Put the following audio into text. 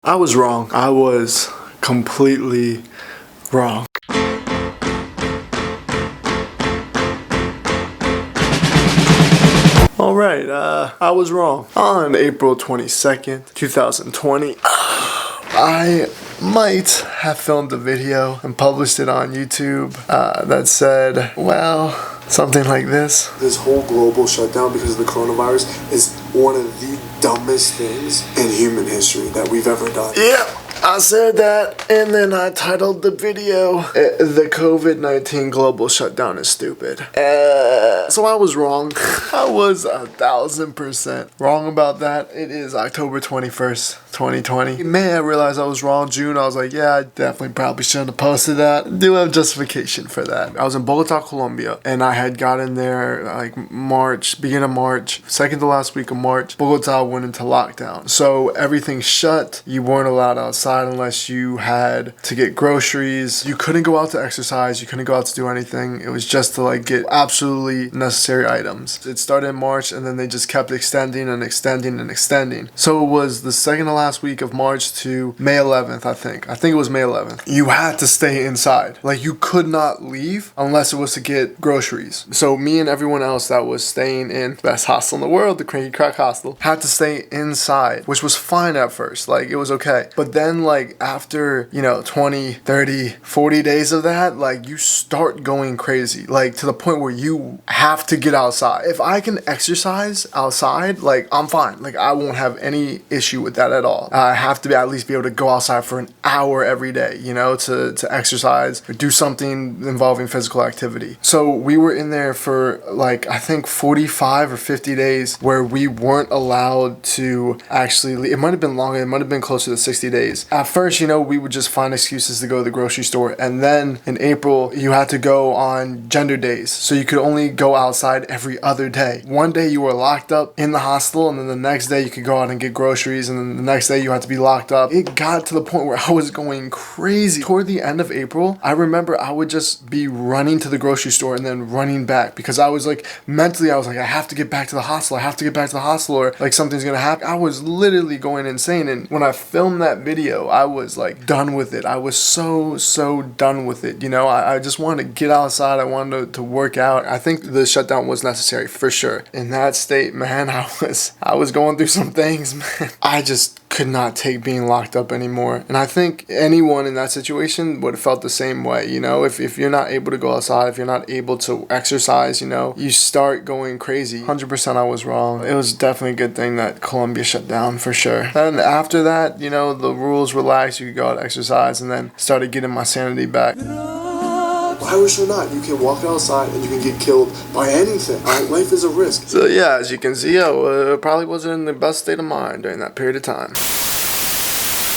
I was wrong. I was completely wrong. Alright, I was wrong. On April 22nd, 2020, I might have filmed a video and published it on YouTube that said, well, something like this. This whole global shutdown because of the coronavirus is one of the dumbest things in human history that we've ever done. Yeah. I said that, and then I titled the video, The COVID-19 Global Shutdown is Stupid. So I was wrong. I was 1000% wrong about that. It is October 21st, 2020. May I realized I was wrong. June, I was like, yeah, I definitely probably shouldn't have posted that. I do have justification for that. I was in Bogota, Colombia, and I had gotten there like beginning of March, second to last week of March. Bogota went into lockdown. So everything shut. You weren't allowed outside unless you had to get groceries. You couldn't go out to exercise. You couldn't go out to do anything. It was just to like get absolutely necessary items. It started in March and then they just kept extending and extending and extending. So it was the second to last week of March to May 11th, I think. I think it was May 11th. You had to stay inside. Like you could not leave unless it was to get groceries. So me and everyone else that was staying in the best hostel in the world, the Cranky Crack Hostel, had to stay inside, which was fine at first. Like it was okay. But then like after 20, 30, 40 days of that, like you start going crazy, like to the point where you have to get outside. If I can exercise outside, like I'm fine. Like I won't have any issue with that at all. I have to at least be able to go outside for an hour every day, to exercise or do something involving physical activity. So we were in there for like I think 45 or 50 days where we weren't allowed to actually leave. It might have been longer. It might have been closer to 60 days. At first, we would just find excuses to go to the grocery store. And then in April, you had to go on gender days. So you could only go outside every other day. One day you were locked up in the hostel, and then the next day you could go out and get groceries, and then the next day you had to be locked up. It got to the point where I was going crazy. Toward the end of April, I remember I would just be running to the grocery store and then running back because I was like, mentally, I was like, I have to get back to the hostel. I have to get back to the hostel or like something's gonna happen. I was literally going insane. And when I filmed that video, I was like done with it. I was so done with it. I just wanted to get outside. I wanted to work out. I think the shutdown was necessary for sure. In that state, man, I was going through some things, man. I just could not take being locked up anymore. And I think anyone in that situation would have felt the same way. If you're not able to go outside, if you're not able to exercise, you start going crazy. 100% I was wrong. It was definitely a good thing that Colombia shut down for sure. And after that, the rules relaxed. You could go out and exercise, and then started getting my sanity back. Why would you not? You can walk outside and you can get killed by anything. Life is a risk. So yeah, as you can see, I probably wasn't in the best state of mind during that period of time.